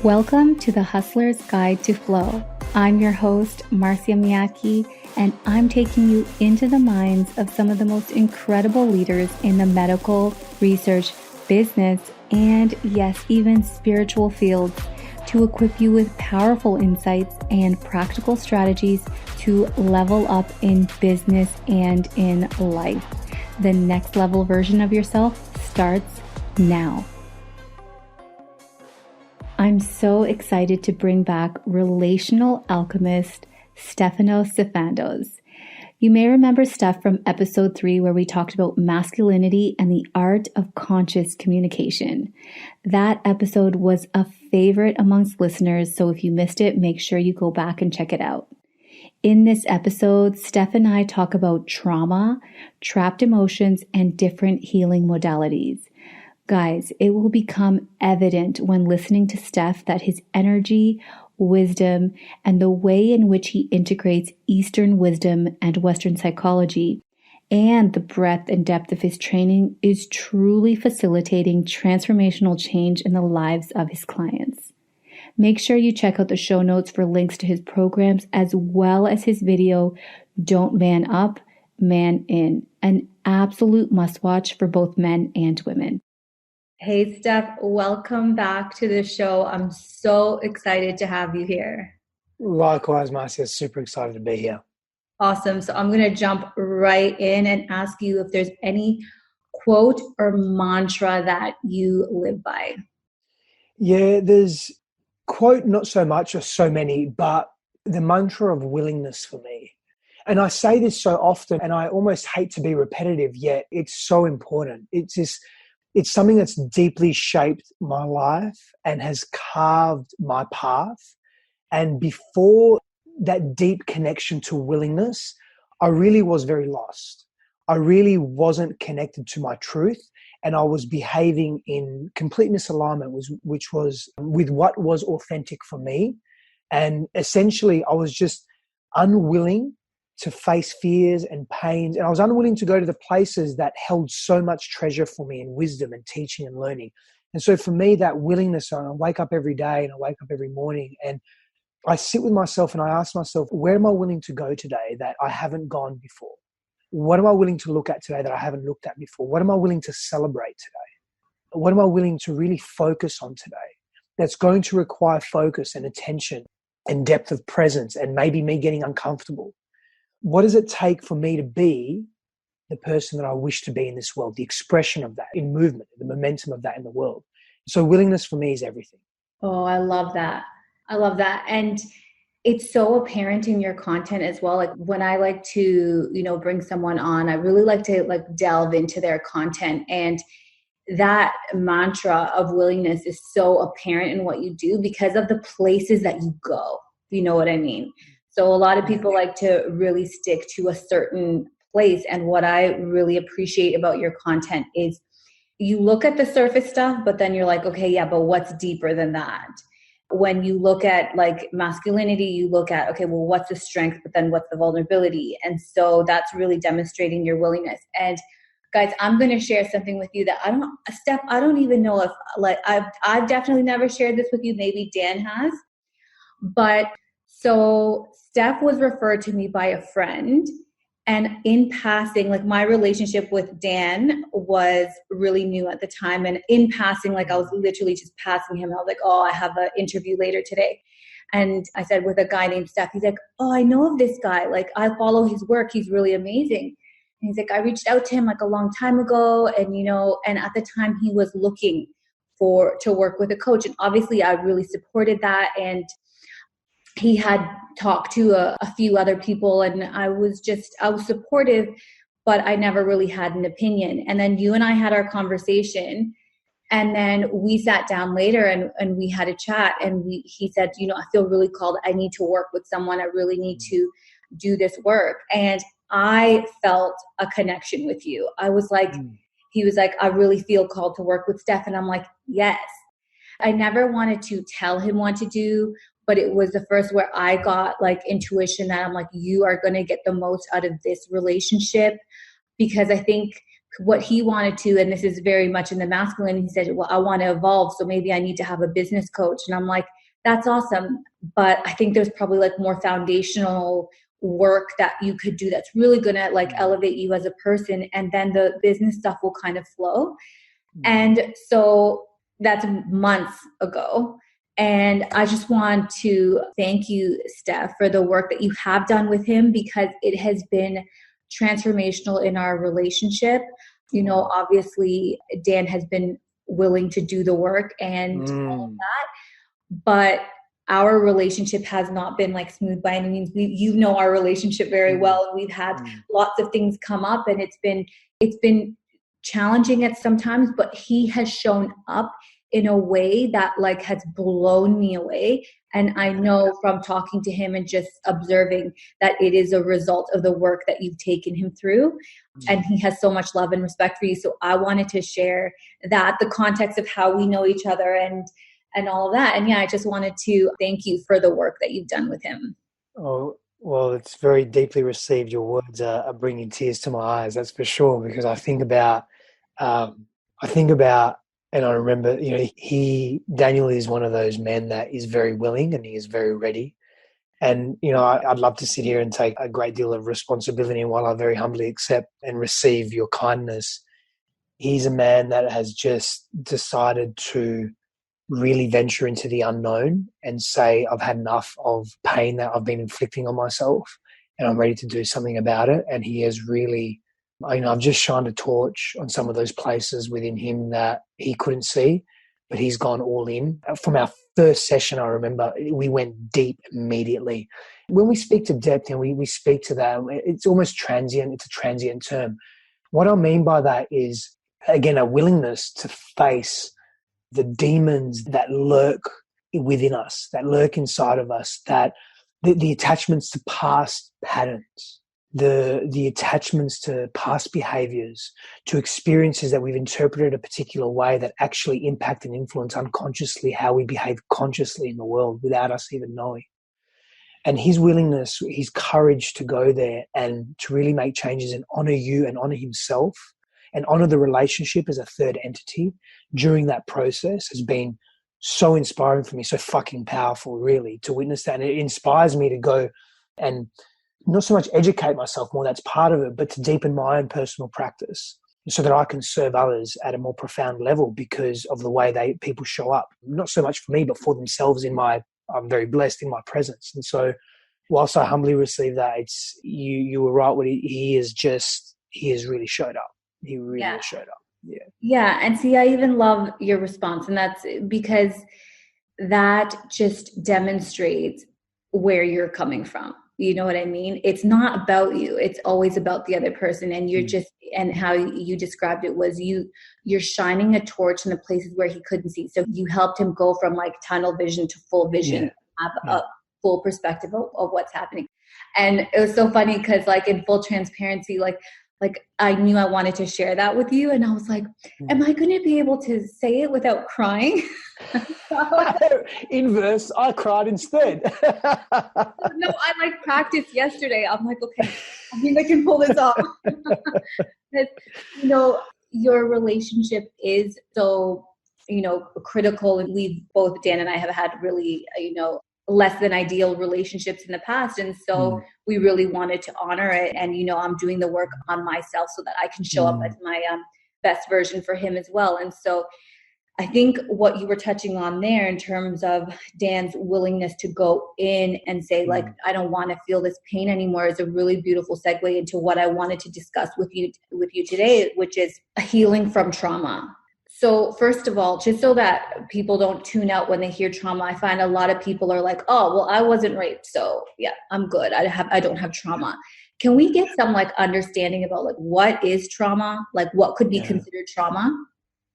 Welcome to the Hustler's Guide to Flow. I'm your host, Marcia Miyake, and I'm taking you into the minds of some of the most incredible leaders in the medical, research, business, and yes, even spiritual fields to equip you with powerful insights and practical strategies to level up in business and in life. The next level version of yourself starts now. I'm so excited to bring back Relational alchemist Stefanos Sifandos. You may remember Steph from episode 3 where we talked about masculinity and the art of conscious communication. That episode was a favorite amongst listeners, so if you missed it, make sure you go back and check it out. In this episode, Stef and I talk about trauma, trapped emotions, and different healing modalities. Guys, it will become evident when listening to Stef that his energy, wisdom, and the way in which he integrates Eastern wisdom and Western psychology and the breadth and depth of his training is truly facilitating transformational change in the lives of his clients. Make sure you check out the show notes for links to his programs as well as his video, Don't Man Up, Man In, an absolute must-watch for both men and women. Hey, Steph, welcome back to the show. I'm so excited to have you here. Likewise, Marcia, super excited to be here. Awesome. So I'm going to jump right in and ask you if there's any quote or mantra that you live by. Yeah, there's quote, not so much or so many, but the mantra of willingness for me. And I say this so often, and I almost hate to be repetitive, yet it's so important. It's something that's deeply shaped my life and has carved my path. And before that deep connection to willingness, I really was very lost. I really wasn't connected to my truth, and I was behaving in complete misalignment, which was with what was authentic for me. And essentially, I was just unwilling to face fears and pains. And I was unwilling to go to the places that held so much treasure for me in wisdom and teaching and learning. And so for me, that willingness, I wake up every day and I wake up every morning and I sit with myself and I ask myself, where am I willing to go today that I haven't gone before? What am I willing to look at today that I haven't looked at before? What am I willing to celebrate today? What am I willing to really focus on today? That's going to require focus and attention and depth of presence and maybe me getting uncomfortable. What does it take for me to be the person that I wish to be in this world, the expression of that in movement, the momentum of that in the world? So willingness for me is everything. Oh, I love that. I love that. And it's so apparent in your content as well. Like when I like to, bring someone on, I really like to delve into their content. And that mantra of willingness is so apparent in what you do because of the places that you go. You know what I mean? So a lot of people like to really stick to a certain place. And what I really appreciate about your content is you look at the surface stuff, but then you're like, okay, yeah, but what's deeper than that? When you look at like masculinity, you look at, okay, well, what's the strength, but then what's the vulnerability? And so that's really demonstrating your willingness. And guys, I'm going to share something with you that I don't even know if I've definitely never shared this with you. Maybe Dan has, but so Steph was referred to me by a friend, and in passing, my relationship with Dan was really new at the time. And in passing, I was literally just passing him. I was like, oh, I have an interview later today. And I said, with a guy named Steph. He's like, oh, I know of this guy. I follow his work. He's really amazing. And he's like, I reached out to him a long time ago. And, and at the time he was looking to work with a coach. And obviously I really supported that. And he had talked to a few other people, and I was supportive, but I never really had an opinion. And then you and I had our conversation, and then we sat down later and we had a chat, and he said, I feel really called. I need to work with someone. I really need to do this work. And I felt a connection with you. I was like, he was like, I really feel called to work with Steph. And I'm like, yes. I never wanted to tell him what to do, but it was the first where I got intuition that I'm like, you are going to get the most out of this relationship, because I think what he wanted to, and this is very much in the masculine, he said, well, I want to evolve, so maybe I need to have a business coach. And I'm like, that's awesome, but I think there's probably like more foundational work that you could do that's really going to like elevate you as a person, and then the business stuff will kind of flow. And so that's months ago. And I just want to thank you, Steph, for the work that you have done with him, because it has been transformational in our relationship. You know, obviously Dan has been willing to do the work and all of that, but our relationship has not been like smooth by any means. You know our relationship very well. We've had lots of things come up, and it's been challenging at sometimes, but he has shown up in a way that like has blown me away. And I know from talking to him and just observing that it is a result of the work that you've taken him through. And he has so much love and respect for you. So I wanted to share that, the context of how we know each other and all of that. And yeah, I just wanted to thank you for the work that you've done with him. Oh, well, it's very deeply received. Your words are bringing tears to my eyes, that's for sure, because I think about, and I remember, you know, Daniel is one of those men that is very willing and he is very ready. And, you know, I'd love to sit here and take a great deal of responsibility, and while I very humbly accept and receive your kindness, he's a man that has just decided to really venture into the unknown and say, I've had enough of pain that I've been inflicting on myself and I'm ready to do something about it. And he has really, you know, I've just shined a torch on some of those places within him that he couldn't see, but he's gone all in. From our first session, I remember we went deep immediately. When we speak to depth and we speak to that, it's almost transient. It's a transient term. What I mean by that is, again, a willingness to face the demons that lurk within us, that lurk inside of us, that the attachments to past patterns, the attachments to past behaviors, to experiences that we've interpreted a particular way that actually impact and influence unconsciously how we behave consciously in the world without us even knowing. And his willingness, his courage to go there and to really make changes and honor you and honor himself and honor the relationship as a third entity during that process has been so inspiring for me, so fucking powerful, really, to witness that. And it inspires me to go and not so much educate myself more, that's part of it, but to deepen my own personal practice so that I can serve others at a more profound level because of the way people show up. Not so much for me, but for themselves I'm very blessed in my presence. And so whilst I humbly receive that, it's you were right when he has really showed up. He really showed up. Yeah. Yeah. And see, I even love your response. And that's because that just demonstrates where you're coming from. You know what I mean? It's not about you. It's always about the other person. And you're and how you described it was you're shining a torch in the places where he couldn't see. So you helped him go from like tunnel vision to full vision, have a full perspective of what's happening. And it was so funny because like in full transparency, like I knew I wanted to share that with you. And I was like, am I going to be able to say it without crying? Inverse, I cried instead. No, I like practiced yesterday. I'm like, okay, I think I can pull this off. Because, you know, your relationship is so, you know, critical. And Dan and I have had really, you know, less than ideal relationships in the past. And so we really wanted to honor it. And, you know, I'm doing the work on myself so that I can show up as my best version for him as well. And so I think what you were touching on there in terms of Dan's willingness to go in and say, like, I don't want to feel this pain anymore is a really beautiful segue into what I wanted to discuss with you today, which is healing from trauma. So first of all, just so that people don't tune out when they hear trauma, I find a lot of people are like, oh, well, I wasn't raped, so yeah, I'm good. I don't have trauma. Can we get some like understanding about like what is trauma? Like what could be considered trauma?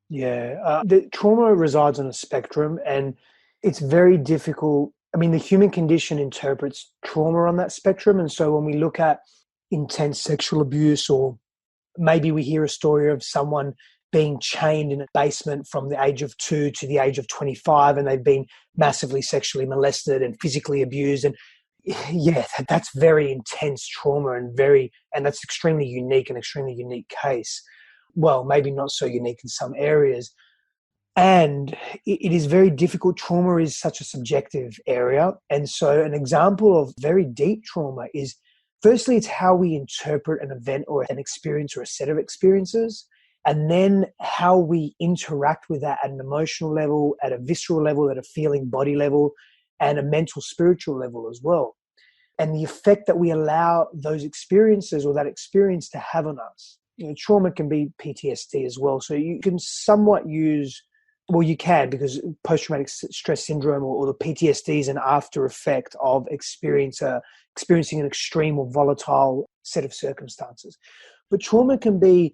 Yeah, the trauma resides on a spectrum and it's very difficult. I mean, the human condition interprets trauma on that spectrum. And so when we look at intense sexual abuse, or maybe we hear a story of someone being chained in a basement from the age of 2 to the age of 25 and they've been massively sexually molested and physically abused. And yeah, that's very intense trauma and that's extremely unique case. well, maybe not so unique in some areas. And it is very difficult. Trauma is such a subjective area. And so an example of very deep trauma is, firstly, it's how we interpret an event or an experience or a set of experiences, and then how we interact with that at an emotional level, at a visceral level, at a feeling body level, and a mental spiritual level as well. And the effect that we allow those experiences or that experience to have on us. Trauma can be PTSD as well. So you can somewhat use, well, you can, because post-traumatic stress syndrome or the PTSD is an after effect of experiencing an extreme or volatile set of circumstances. But trauma can be,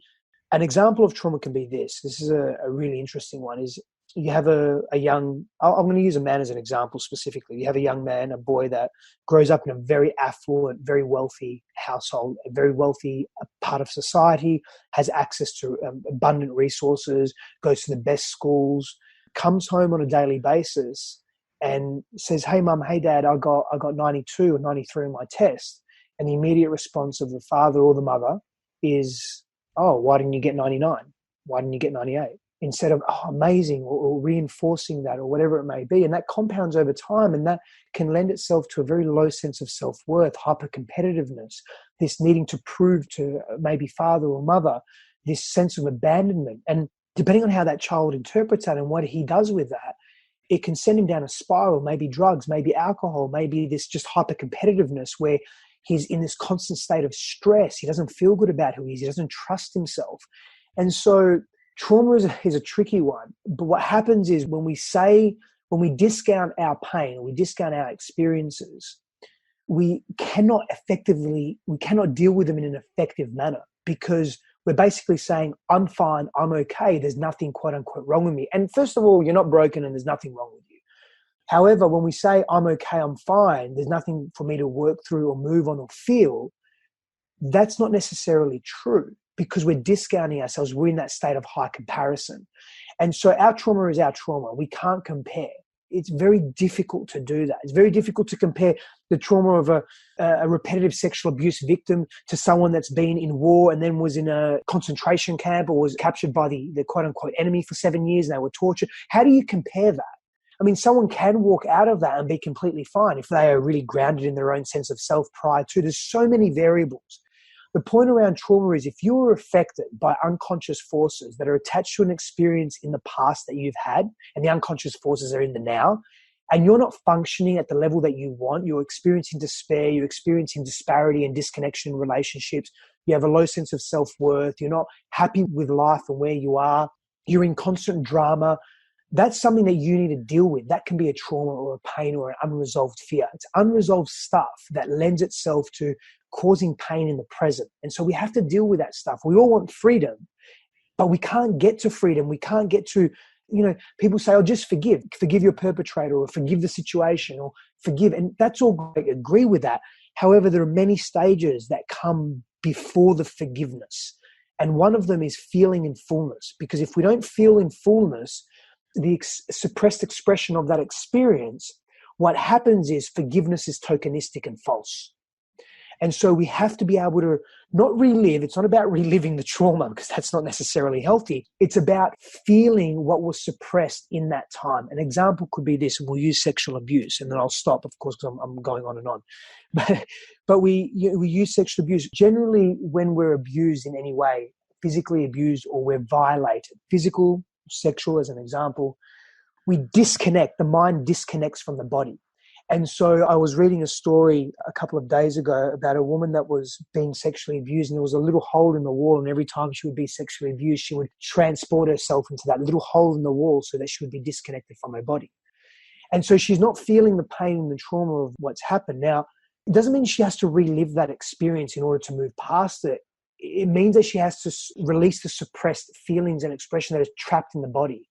an example of trauma can be this. This is a really interesting one, is you have a young, I'm going to use a man as an example specifically. You have a young man, a boy that grows up in a very affluent, very wealthy household, a very wealthy part of society, has access to abundant resources, goes to the best schools, comes home on a daily basis and says, "Hey mum, hey dad, I got 92 or 93 on my test." And the immediate response of the father or the mother is, "Oh, why didn't you get 99? Why didn't you get 98? Instead of, "Oh, amazing," or reinforcing that, or whatever it may be. And that compounds over time, and that can lend itself to a very low sense of self-worth, hyper-competitiveness, this needing to prove to maybe father or mother, this sense of abandonment. And depending on how that child interprets that and what he does with that, it can send him down a spiral, maybe drugs, maybe alcohol, maybe this just hyper-competitiveness where he's in this constant state of stress. He doesn't feel good about who he is. He doesn't trust himself. And so trauma is a tricky one. But what happens is when we discount our pain, or we discount our experiences, we cannot deal with them in an effective manner, because we're basically saying, "I'm fine, I'm okay, there's nothing quote unquote wrong with me." And first of all, you're not broken and there's nothing wrong with you. However, when we say, "I'm okay, I'm fine, there's nothing for me to work through or move on or feel," that's not necessarily true, because we're discounting ourselves. We're in that state of high comparison. And so our trauma is our trauma. We can't compare. It's very difficult to do that. It's very difficult to compare the trauma of a repetitive sexual abuse victim to someone that's been in war and then was in a concentration camp or was captured by the quote unquote enemy for 7 years and they were tortured. How do you compare that? I mean, someone can walk out of that and be completely fine if they are really grounded in their own sense of self prior to. There's so many variables. The point around trauma is, if you are affected by unconscious forces that are attached to an experience in the past that you've had, and the unconscious forces are in the now, and you're not functioning at the level that you want, you're experiencing despair, you're experiencing disparity and disconnection in relationships, you have a low sense of self-worth, you're not happy with life and where you are, you're in constant drama, that's something that you need to deal with. That can be a trauma or a pain or an unresolved fear. It's unresolved stuff that lends itself to causing pain in the present. And so we have to deal with that stuff. We all want freedom, but we can't get to freedom. We can't get to, people say, "Oh, just forgive your perpetrator," or "forgive the situation," or "forgive." And that's all great. I agree with that. However, there are many stages that come before the forgiveness. And one of them is feeling in fullness. Because if we don't feel in fullness, the suppressed expression of that experience, what happens is forgiveness is tokenistic and false. And so we have to be able to not relive. It's not about reliving the trauma, because that's not necessarily healthy. It's about feeling what was suppressed in that time. An example could be this, and we'll use sexual abuse, and then I'll stop, of course, because I'm going on and on. But we use sexual abuse. Generally, when we're abused in any way, physically abused or we're violated, physical, sexual as an example, we disconnect. The mind disconnects from the body. And so I was reading a story a couple of days ago about a woman that was being sexually abused, and there was a little hole in the wall, and every time she would be sexually abused, she would transport herself into that little hole in the wall so that she would be disconnected from her body. And so she's not feeling the pain and the trauma of what's happened. Now, it doesn't mean she has to relive that experience in order to move past it. It means that she has to release the suppressed feelings and expression that is trapped in the body.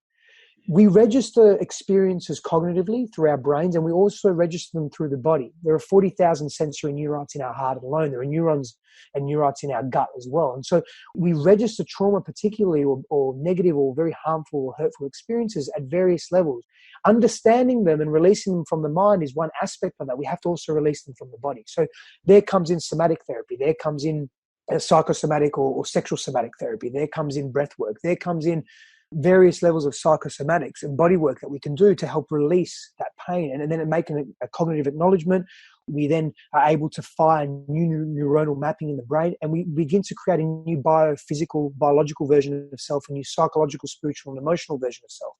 We register experiences cognitively through our brains, and we also register them through the body. There are 40,000 sensory neurons in our heart alone. There are neurons and neurites in our gut as well. And so we register trauma particularly or negative or very harmful or hurtful experiences at various levels. Understanding them and releasing them from the mind is one aspect of that. We have to also release them from the body. So there comes in somatic therapy. There comes in psychosomatic or sexual somatic therapy. There comes in breath work. There comes in various levels of psychosomatics and body work that we can do to help release that pain. And then making a cognitive acknowledgement, we then are able to fire new neuronal mapping in the brain, and we begin to create a new biological version of self, a new psychological, spiritual, and emotional version of self.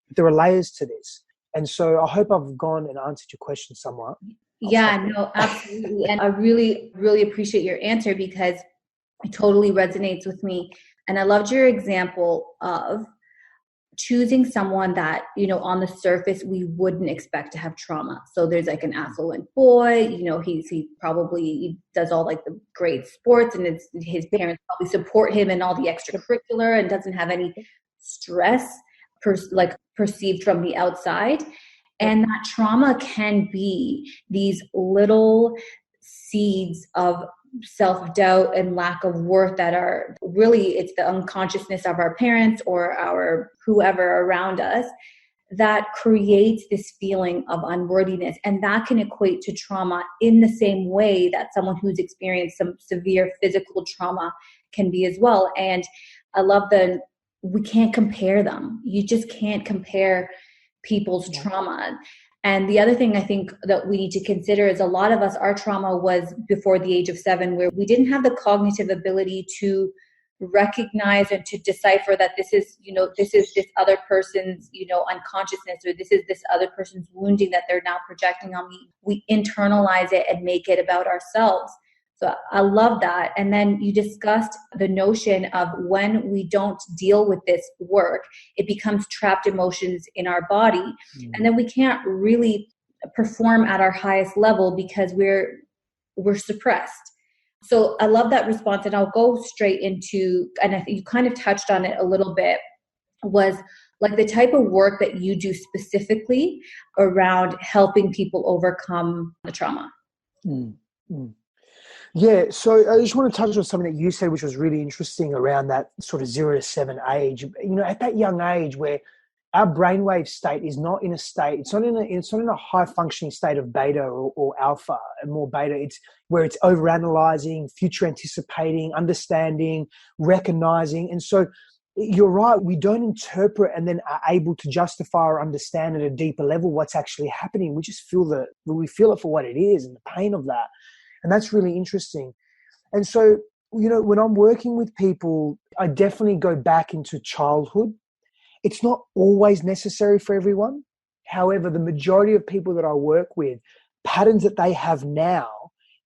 But there are layers to this. And so I hope I've gone and answered your question somewhat. Yeah, no, absolutely. And I really, really appreciate your answer because it totally resonates with me. And I loved your example of choosing someone that, on the surface, we wouldn't expect to have trauma. So there's like an affluent boy, he probably does all like the great sports, and his parents probably support him in all the extracurricular and doesn't have any stress perceived from the outside. And that trauma can be these little seeds of self-doubt and lack of worth that are really, it's the unconsciousness of our parents or our whoever around us that creates this feeling of unworthiness. And that can equate to trauma in the same way that someone who's experienced some severe physical trauma can be as well. And I love we can't compare them. You just can't compare people's trauma. And the other thing I think that we need to consider is a lot of us, our trauma was before the age of 7, where we didn't have the cognitive ability to recognize and to decipher that this is this other person's, unconsciousness, or this is this other person's wounding that they're now projecting on me. We internalize it and make it about ourselves. So I love that. And then you discussed the notion of when we don't deal with this work, it becomes trapped emotions in our body. Mm. And then we can't really perform at our highest level because we're suppressed. So I love that response. And I'll go straight into, and I think you kind of touched on it a little bit, was like the type of work that you do specifically around helping people overcome the trauma. Mm. Mm. Yeah, so I just want to touch on something that you said, which was really interesting around that sort of 0 to 7 age. At that young age where our brainwave state is not in a state, it's not in a high functioning state of beta or alpha, and more beta. It's where it's overanalyzing, future anticipating, understanding, recognizing. And so you're right, we don't interpret and then are able to justify or understand at a deeper level what's actually happening. We just feel it for what it is and the pain of that. And that's really interesting. And so, when I'm working with people, I definitely go back into childhood. It's not always necessary for everyone. However, the majority of people that I work with, patterns that they have now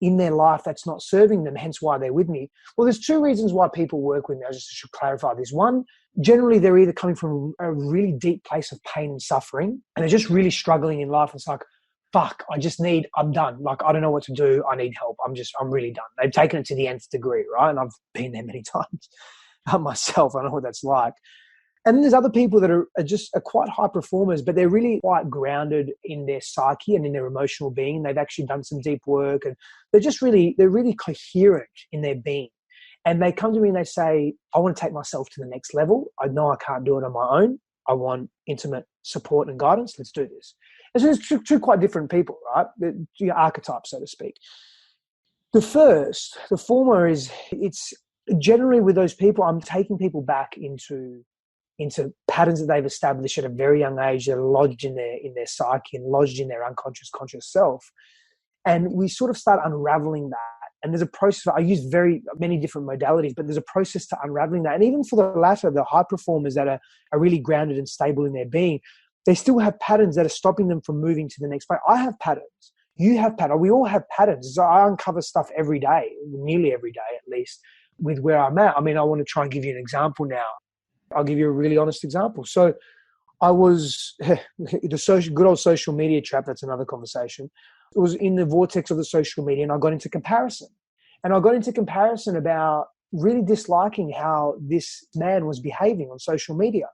in their life that's not serving them, hence why they're with me. Well, there's 2 reasons why people work with me. I just should clarify this. One, generally they're either coming from a really deep place of pain and suffering, and they're just really struggling in life. It's like, fuck, I'm done. Like, I don't know what to do. I need help. I'm really done. They've taken it to the nth degree, right? And I've been there many times myself. I know what that's like. And then there's other people that are quite high performers, but they're really quite grounded in their psyche and in their emotional being. They've actually done some deep work, and they're really coherent in their being. And they come to me and they say, I want to take myself to the next level. I know I can't do it on my own. I want intimate support and guidance. Let's do this. And so there's 2 quite different people, right? Your archetypes, so to speak. The former is, it's generally with those people, I'm taking people back into patterns that they've established at a very young age that are lodged in their psyche and lodged in their unconscious, conscious self. And we sort of start unraveling that. And there's a process. I use very many different modalities, but there's a process to unraveling that. And even for the latter, the high performers that are really grounded and stable in their being, they still have patterns that are stopping them from moving to the next place. I have patterns. You have patterns. We all have patterns. So I uncover stuff every day, nearly every day at least, with where I'm at. I mean, I want to try and give you an example now. I'll give you a really honest example. So I was good old social media trap. That's another conversation. It was in the vortex of the social media, and I got into comparison. And I got into comparison about really disliking how this man was behaving on social media.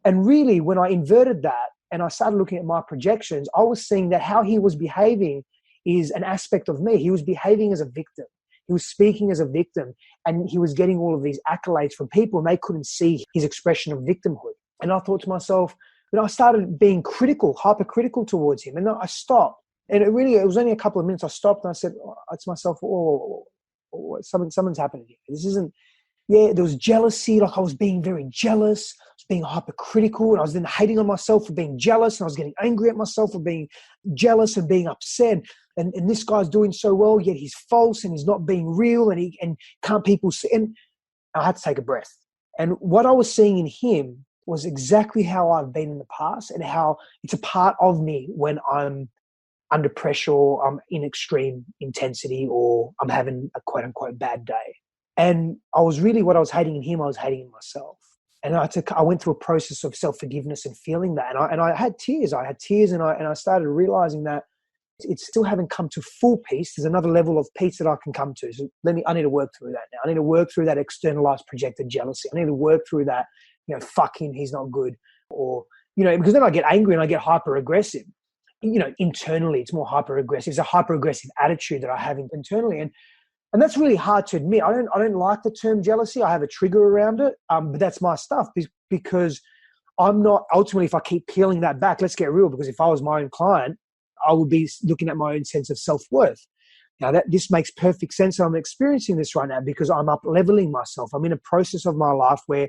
And really, when I inverted that and I started looking at my projections, I was seeing that how he was behaving is an aspect of me. He was behaving as a victim. He was speaking as a victim, and he was getting all of these accolades from people, and they couldn't see his expression of victimhood. And I thought to myself, I started being hypercritical towards him. And I stopped. And it was only a couple of minutes. I stopped and I said to myself, or someone's happening here. This isn't, yeah, there was jealousy. Like I was being very jealous. I was being hypercritical, and I was then hating on myself for being jealous, and I was getting angry at myself for being jealous and being upset. And this guy's doing so well, yet he's false and he's not being real, and can't people see? And I had to take a breath. And what I was seeing in him was exactly how I've been in the past, and how it's a part of me when I'm under pressure, or I'm in extreme intensity, or I'm having a quote unquote bad day. And I was really, what I was hating in him, I was hating in myself. And I went through a process of self-forgiveness and feeling that. And I had tears. And I started realizing that it's still haven't come to full peace. There's another level of peace that I can come to. So I need to work through that now. I need to work through that externalized projected jealousy. I need to work through that, fuck him, he's not good. Or, because then I get angry and I get hyper aggressive. Internally, it's more hyper aggressive. It's a hyper aggressive attitude that I have internally. And that's really hard to admit. I don't like the term jealousy. I have a trigger around it. But that's my stuff, because I'm not, ultimately, if I keep peeling that back, let's get real, because if I was my own client, I would be looking at my own sense of self-worth. Now, this makes perfect sense. I'm experiencing this right now because I'm up-leveling myself. I'm in a process of my life where,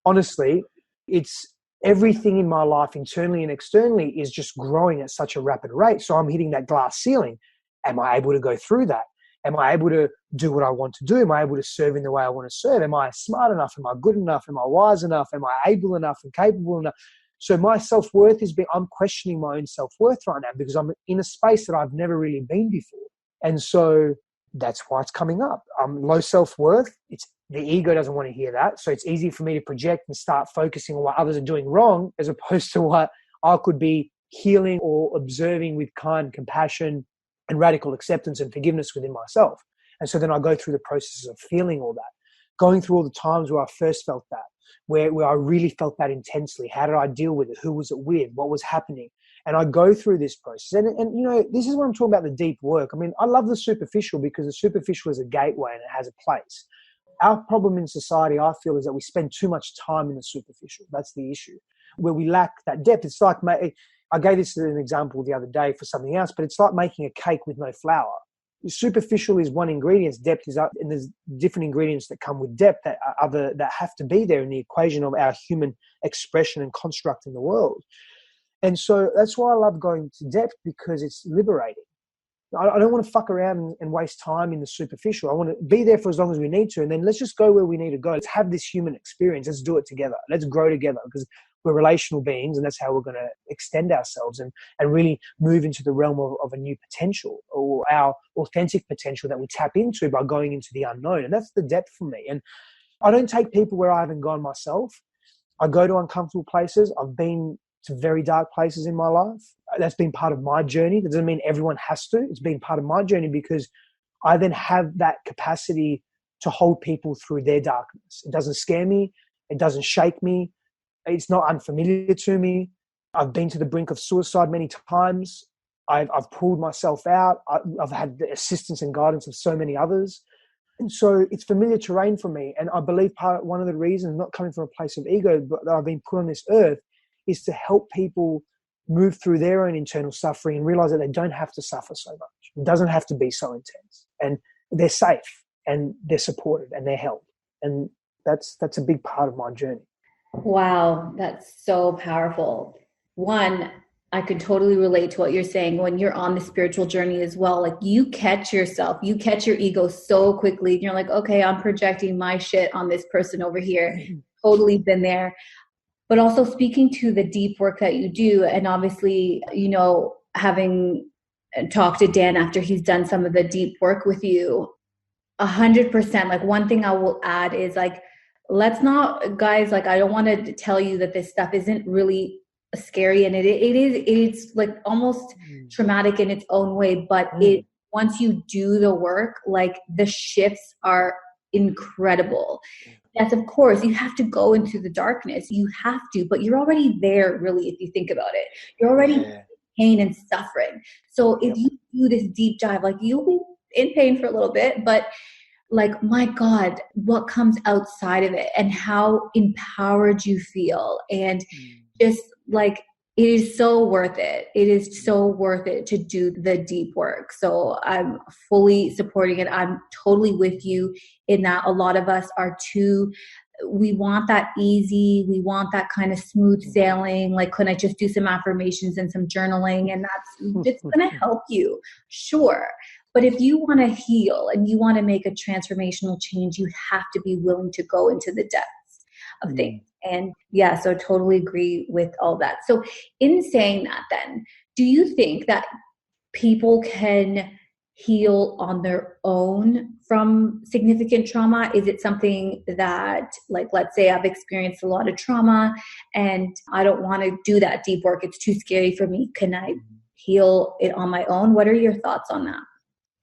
honestly, it's everything in my life, internally and externally, is just growing at such a rapid rate. So I'm hitting that glass ceiling. Am I able to go through that? Am I able to do what I want to do? Am I able to serve in the way I want to serve? Am I smart enough? Am I good enough? Am I wise enough? Am I able enough and capable enough? So my self-worth I'm questioning my own self-worth right now, because I'm in a space that I've never really been before. And so that's why it's coming up. Low self-worth. The ego doesn't want to hear that. So it's easy for me to project and start focusing on what others are doing wrong, as opposed to what I could be healing or observing with kind compassion and radical acceptance and forgiveness within myself. And so then I go through the process of feeling all that, going through all the times where I first felt that, where I really felt that intensely. How did I deal with it? Who was it with? What was happening? And I go through this process. And this is what I'm talking about, the deep work. I mean, I love the superficial, because the superficial is a gateway and it has a place. Our problem in society, I feel, is that we spend too much time in the superficial. That's the issue, where we lack that depth. It's like, I gave this as an example the other day for something else, but it's like making a cake with no flour. Superficial is one ingredient, depth is up, and there's different ingredients that come with depth that have to be there in the equation of our human expression and construct in the world. And so that's why I love going to depth, because it's liberating. I don't want to fuck around and waste time in the superficial. I want to be there for as long as we need to, and then let's just go where we need to go. Let's have this human experience. Let's do it together. Let's grow together, because we're relational beings, and that's how we're going to extend ourselves and really move into the realm of a new potential, or our authentic potential that we tap into by going into the unknown. And that's the depth for me. And I don't take people where I haven't gone myself. I go to uncomfortable places. I've been to very dark places in my life. That's been part of my journey. That doesn't mean everyone has to. It's been part of my journey, because I then have that capacity to hold people through their darkness. It doesn't scare me. It doesn't shake me. It's not unfamiliar to me. I've been to the brink of suicide many times. I've pulled myself out. I've had the assistance and guidance of so many others. And so it's familiar terrain for me. And I believe one of the reasons, not coming from a place of ego, but that I've been put on this earth, is to help people move through their own internal suffering and realize that they don't have to suffer so much. It doesn't have to be so intense. And they're safe, and they're supported, and they're held. And that's a big part of my journey. Wow, that's so powerful. One, I could totally relate to what you're saying. When you're on the spiritual journey as well, like you catch yourself, you catch your ego so quickly. And you're like, okay, I'm projecting my shit on this person over here. Totally been there. But also speaking to the deep work that you do, and obviously, having talked to Dan after he's done some of the deep work with you, 100%. Like one thing I will add is like, let's not, guys, like I don't want to tell you that this stuff isn't really scary, and it's like almost traumatic in its own way, but once you do the work, like the shifts are incredible. Yes, of course, you have to go into the darkness. You have to, but you're already there, really, if you think about it. You're already in pain and suffering. So if you do this deep dive, like you'll be in pain for a little bit, but like, my God, what comes outside of it and how empowered you feel. And just like It is so worth it. It is so worth it to do the deep work. So I'm fully supporting it. I'm totally with you in that a lot of us are we want that easy. We want that kind of smooth sailing. Like, can I just do some affirmations and some journaling? And it's going to help you. Sure. But if you want to heal and you want to make a transformational change, you have to be willing to go into the depths of things. And yeah, so totally agree with all that. So in saying that then, do you think that people can heal on their own from significant trauma? Is it something that, like, let's say I've experienced a lot of trauma and I don't want to do that deep work. It's too scary for me. Can I heal it on my own? What are your thoughts on that?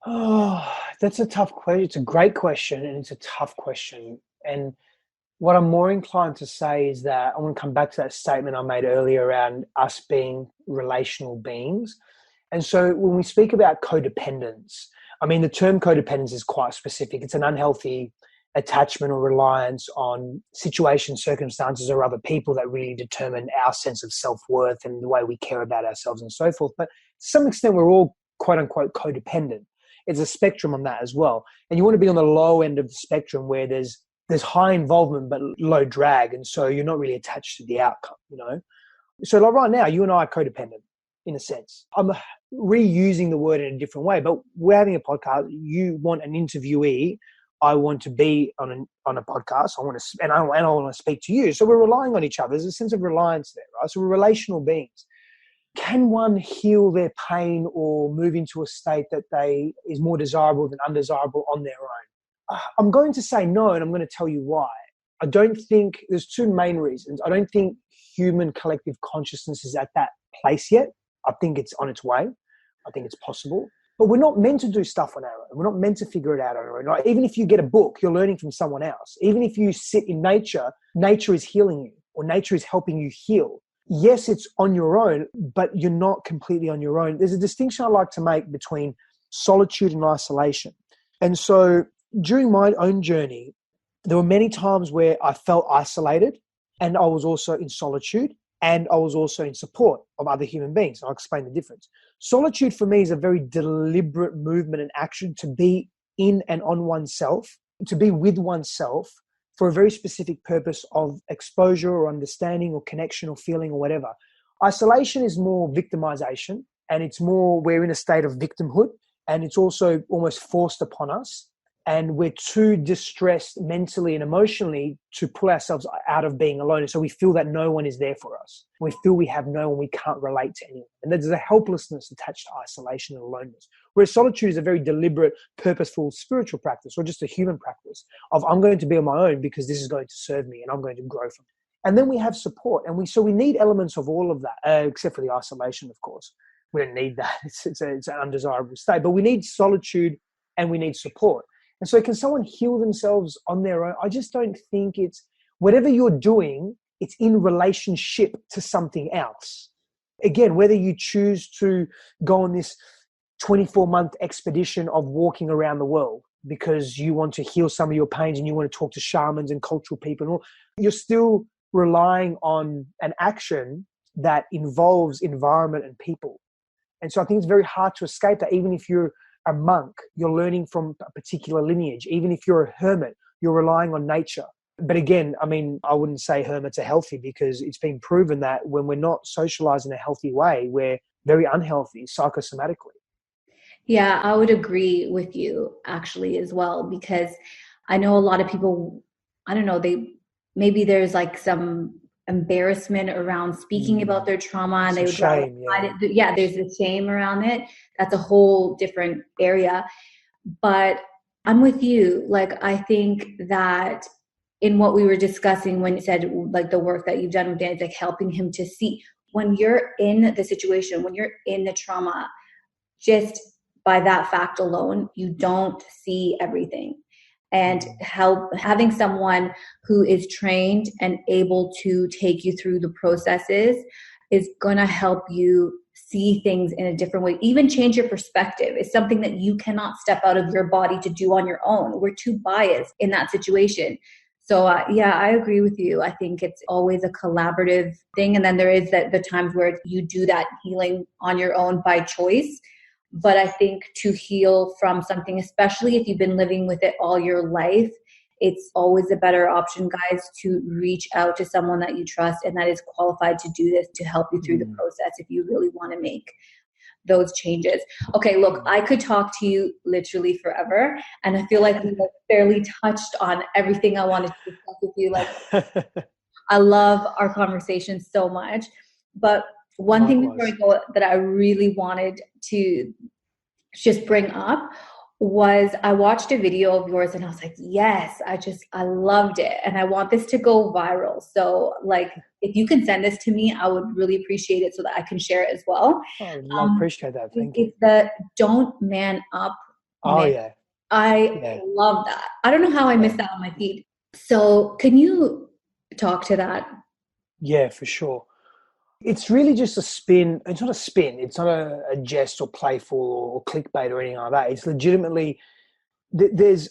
Oh, that's a tough question. It's a great question and it's a tough question. And what I'm more inclined to say is that I want to come back to that statement I made earlier around us being relational beings. And so when we speak about codependence, I mean, the term codependence is quite specific. It's an unhealthy attachment or reliance on situations, circumstances, or other people that really determine our sense of self-worth and the way we care about ourselves and so forth. But to some extent, we're all quote unquote codependent. It's a spectrum on that as well. And you want to be on the low end of the spectrum where there's high involvement but low drag, and so you're not really attached to the outcome, you know. So like right now, you and I are codependent in a sense. I'm reusing the word in a different way, but we're having a podcast. You want an interviewee. I want to be on a podcast. I want to, and I want to speak to you. So we're relying on each other. There's a sense of reliance there, right? So we're relational beings. Can one heal their pain or move into a state that is more desirable than undesirable on their own? I'm going to say no, and I'm going to tell you why. I don't think there's two main reasons. I don't think human collective consciousness is at that place yet. I think it's on its way. I think it's possible. But we're not meant to do stuff on our own. We're not meant to figure it out on our own. Like, even if you get a book, you're learning from someone else. Even if you sit in nature, nature is healing you, or nature is helping you heal. Yes, it's on your own, but you're not completely on your own. There's a distinction I like to make between solitude and isolation. And so during my own journey, there were many times where I felt isolated, and I was also in solitude, and I was also in support of other human beings. I'll explain the difference. Solitude for me is a very deliberate movement and action to be in and on oneself, to be with oneself for a very specific purpose of exposure or understanding or connection or feeling or whatever. Isolation is more victimization, and it's more we're in a state of victimhood, and it's also almost forced upon us. And we're too distressed mentally and emotionally to pull ourselves out of being alone. And so we feel that no one is there for us. We feel we have no one, we can't relate to anyone. And there's a helplessness attached to isolation and aloneness. Whereas solitude is a very deliberate, purposeful spiritual practice, or just a human practice of I'm going to be on my own because this is going to serve me and I'm going to grow from it. And then we have support. And we need elements of all of that, except for the isolation, of course. We don't need that. It's an undesirable state. But we need solitude and we need support. And so can someone heal themselves on their own? I just don't think it's, whatever you're doing, it's in relationship to something else. Again, whether you choose to go on this 24-month expedition of walking around the world because you want to heal some of your pains and you want to talk to shamans and cultural people, and all, you're still relying on an action that involves environment and people. And so I think it's very hard to escape that. Even if you're a monk, you're learning from a particular lineage. Even if you're a hermit, you're relying on nature. But again, I mean, I wouldn't say hermits are healthy, because it's been proven that when we're not socialized in a healthy way, we're very unhealthy psychosomatically. Yeah, I would agree with you actually as well, because I know a lot of people, I don't know, maybe there's like some embarrassment around speaking about their trauma, and they would shame, there's a shame around it. That's a whole different area. But I'm with you. Like, I think that in what we were discussing when you said like the work that you've done with Dan, it's like helping him to see when you're in the situation, when you're in the trauma, just by that fact alone, you don't see everything. And having someone who is trained and able to take you through the processes is going to help you see things in a different way, even change your perspective. It's something that you cannot step out of your body to do on your own. We're too biased in that situation. So yeah, I agree with you. I think it's always a collaborative thing. And then there is the times where you do that healing on your own by choice. But I think to heal from something, especially if you've been living with it all your life, it's always a better option, guys, to reach out to someone that you trust and that is qualified to do this, to help you through the process if you really want to make those changes. Okay, look, I could talk to you literally forever, and I feel like we have barely touched on everything I wanted to discuss with you. Like, I love our conversation so much, but one thing before we go that I really wanted to just bring up was I watched a video of yours and I was like, yes, I loved it. And I want this to go viral. So like, if you can send this to me, I would really appreciate it so that I can share it as well. I appreciate that. Thank you. It's the don't man up. Oh, yeah. I love that. I don't know how I missed that on my feed. So can you talk to that? Yeah, for sure. It's really just a spin. It's not a spin. It's not a jest or playful or clickbait or anything like that. It's legitimately,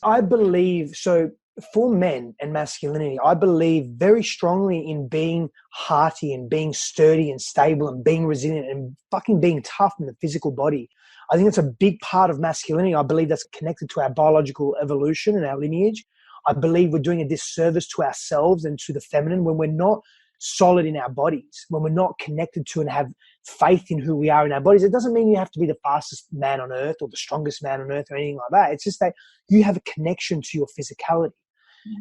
I believe, so for men and masculinity, I believe very strongly in being hearty and being sturdy and stable and being resilient and fucking being tough in the physical body. I think it's a big part of masculinity. I believe that's connected to our biological evolution and our lineage. I believe we're doing a disservice to ourselves and to the feminine when we're not solid in our bodies, when we're not connected to and have faith in who we are in our bodies. It doesn't mean you have to be the fastest man on earth or the strongest man on earth or anything like that. It's just that you have a connection to your physicality.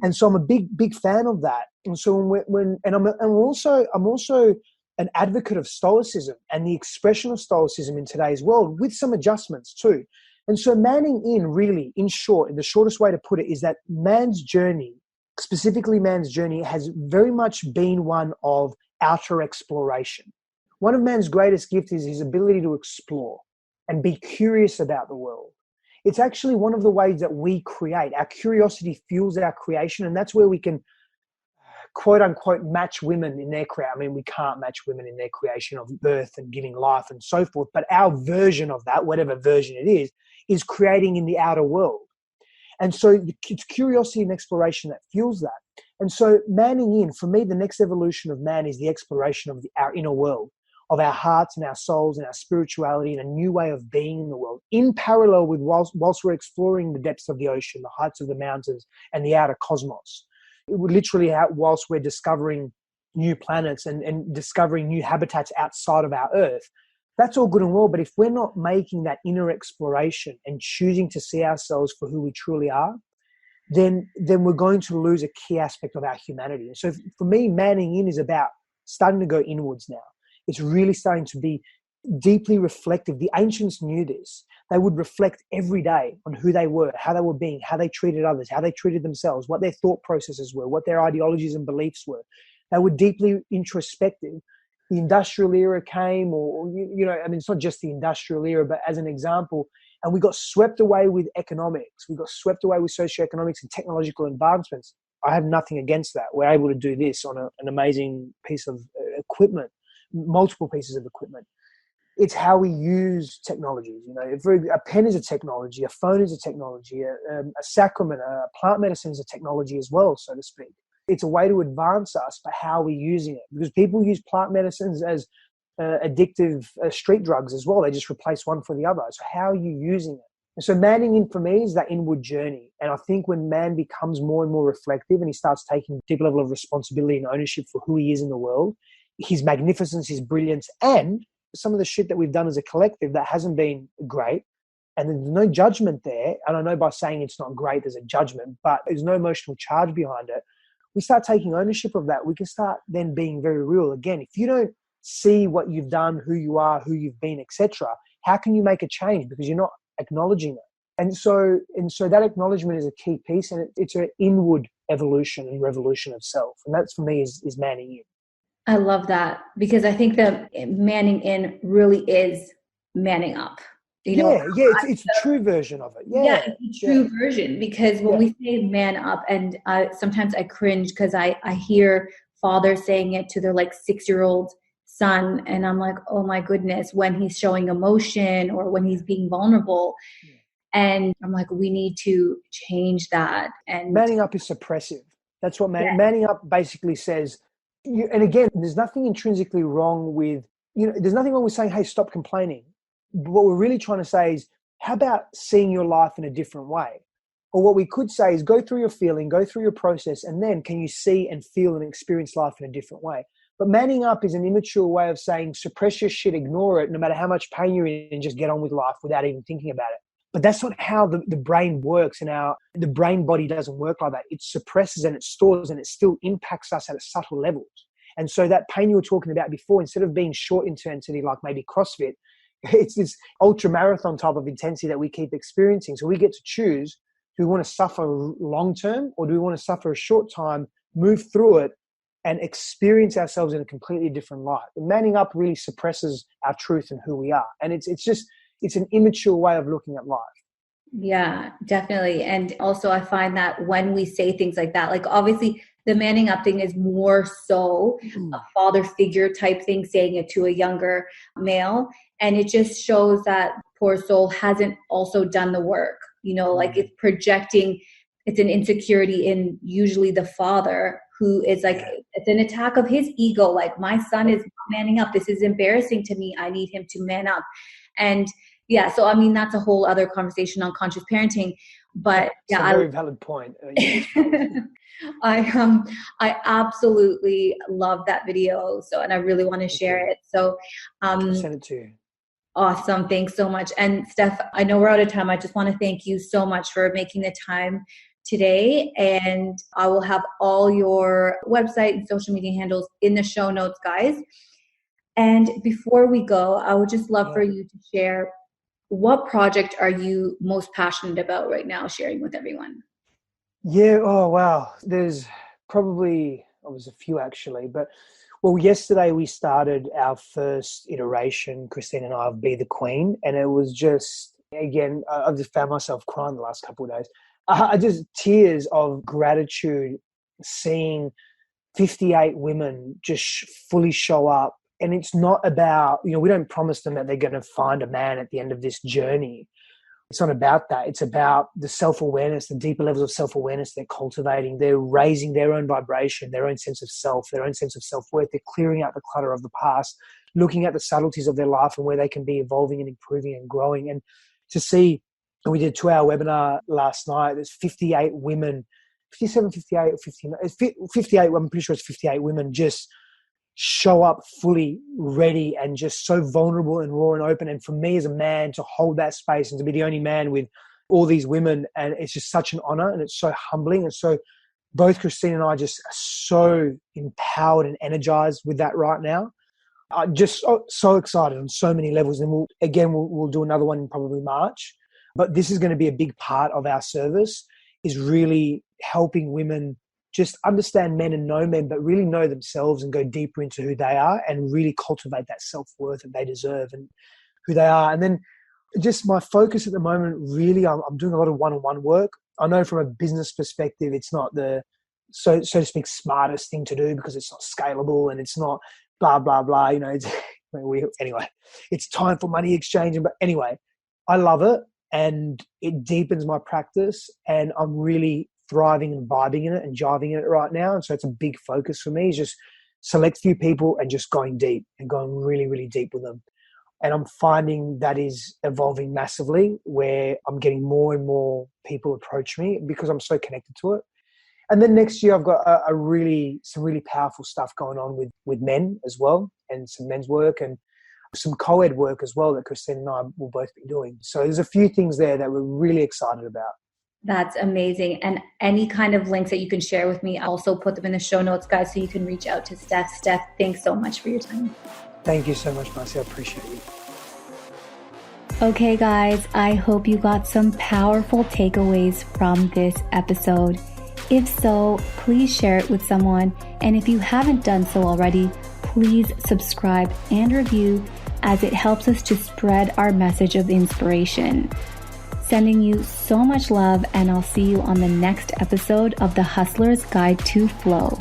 And so I'm a big fan of that. And so I'm also an advocate of stoicism and the expression of stoicism in today's world with some adjustments too. And so manning in, really, in short, the shortest way to put it is that man's journey, specifically man's journey, has very much been one of outer exploration. One of man's greatest gifts is his ability to explore and be curious about the world. It's actually one of the ways that we create. Our curiosity fuels our creation, and that's where we can, quote unquote, match women in their creation. I mean, we can't match women in their creation of birth and giving life and so forth, but our version of that, whatever version it is creating in the outer world. And so it's curiosity and exploration that fuels that. And so manning in, for me, the next evolution of man is the exploration of our inner world, of our hearts and our souls and our spirituality and a new way of being in the world, in parallel with whilst we're exploring the depths of the ocean, the heights of the mountains and the outer cosmos. It would literally, whilst we're discovering new planets and discovering new habitats outside of our Earth, that's all good and well, but if we're not making that inner exploration and choosing to see ourselves for who we truly are, then we're going to lose a key aspect of our humanity. And so for me, manning in is about starting to go inwards now. It's really starting to be deeply reflective. The ancients knew this. They would reflect every day on who they were, how they were being, how they treated others, how they treated themselves, what their thought processes were, what their ideologies and beliefs were. They were deeply introspective. The industrial era came, or, I mean, it's not just the industrial era, but as an example, and we got swept away with economics. We got swept away with socioeconomics and technological advancements. I have nothing against that. We're able to do this on an amazing piece of equipment, multiple pieces of equipment. It's how we use technologies. If a pen is a technology, a phone is a technology, a sacrament, a plant medicine is a technology as well, so to speak. It's a way to advance us, but how are we using it? Because people use plant medicines as addictive street drugs as well. They just replace one for the other. So how are you using it? And so manning in for me is that inward journey. And I think when man becomes more and more reflective and he starts taking a deep level of responsibility and ownership for who he is in the world, his magnificence, his brilliance, and some of the shit that we've done as a collective that hasn't been great, and there's no judgment there. And I know by saying it's not great, there's a judgment, but there's no emotional charge behind it. We start taking ownership of that. We can start then being very real. Again, if you don't see what you've done, who you are, who you've been, etc., how can you make a change? Because you're not acknowledging it. And so that acknowledgement is a key piece, and it's an inward evolution and revolution of self. And that's, for me, is manning in. I love that, because I think that manning in really is manning up. It's the true version of it. It's a true version, because when we say man up, and sometimes I cringe because I hear fathers saying it to their 6-year-old son, and I'm like, oh my goodness, when he's showing emotion or when he's being vulnerable. And I'm like, we need to change that. And manning up is suppressive. That's what manning up basically says. And again, there's nothing intrinsically wrong with, there's nothing wrong with saying, hey, stop complaining. But what we're really trying to say is, how about seeing your life in a different way? Or what we could say is, go through your feeling, go through your process, and then can you see and feel and experience life in a different way? But manning up is an immature way of saying, suppress your shit, ignore it, no matter how much pain you're in, and just get on with life without even thinking about it. But that's not how the brain works, and the brain body doesn't work like that. It suppresses and it stores, and it still impacts us at subtle levels. And so that pain you were talking about before, instead of being short intensity like maybe CrossFit, it's this ultra marathon type of intensity that we keep experiencing. So we get to choose, do we want to suffer long term, or do we want to suffer a short time, move through it, and experience ourselves in a completely different light? Manning up really suppresses our truth and who we are. And it's an immature way of looking at life. Yeah, definitely. And also I find that when we say things like that, like obviously the manning up thing is more so a father figure type thing, saying it to a younger male. And it just shows that poor soul hasn't also done the work, like it's projecting, it's an insecurity in usually the father, who is like, it's an attack of his ego. Like, my son is manning up. This is embarrassing to me. I need him to man up. And yeah, so I mean, that's a whole other conversation on conscious parenting. But it's a very valid point. I absolutely love that video. So, and I really want to share it. So, send it to you. Awesome. Thanks so much. And Steph, I know we're out of time. I just want to thank you so much for making the time today. And I will have all your website and social media handles in the show notes, guys. And before we go, I would just love for you to share, what project are you most passionate about right now sharing with everyone? Yeah. Oh, wow. There's probably, there's a few actually, but yesterday we started our first iteration, Christine and I, of Be the Queen. And it was just, again, I've just found myself crying the last couple of days. Just tears of gratitude, seeing 58 women just fully show up. And it's not about, we don't promise them that they're going to find a man at the end of this journey. It's not about that. It's about the self-awareness, the deeper levels of self-awareness they're cultivating. They're raising their own vibration, their own sense of self, their own sense of self-worth. They're clearing out the clutter of the past, looking at the subtleties of their life and where they can be evolving and improving and growing. And to see, and we did a 2-hour webinar last night, there's 58 women, 57, 58, or 59, 58, I'm pretty sure it's 58 women just show up fully ready and just so vulnerable and raw and open. And for me as a man to hold that space and to be the only man with all these women, and it's just such an honor and it's so humbling. And so both Christine and I just are so empowered and energized with that right now. I'm just so excited on so many levels. And we'll do another one in probably March. But this is going to be a big part of our service, is really helping women just understand men and know men, but really know themselves and go deeper into who they are and really cultivate that self-worth that they deserve and who they are. And then just my focus at the moment, really, I'm doing a lot of one-on-one work. I know from a business perspective, it's not the, so to speak, smartest thing to do because it's not scalable and it's not blah, blah, blah. Anyway, it's time for money exchange. But anyway, I love it and it deepens my practice and I'm really thriving and vibing in it and jiving in it right now. And so it's a big focus for me, is just select few people and just going deep and going really, really deep with them. And I'm finding that is evolving massively, where I'm getting more and more people approach me because I'm so connected to it. And then next year I've got some really powerful stuff going on with men as well, and some men's work and some co-ed work as well that Christine and I will both be doing. So there's a few things there that we're really excited about. That's amazing. And any kind of links that you can share with me, I'll also put them in the show notes, guys, so you can reach out to Steph. Steph, thanks so much for your time. Thank you so much, Marcy. I appreciate you. Okay, guys, I hope you got some powerful takeaways from this episode. If so, please share it with someone. And if you haven't done so already, please subscribe and review, as it helps us to spread our message of inspiration. Sending you so much love, and I'll see you on the next episode of The Hustler's Guide to Flow.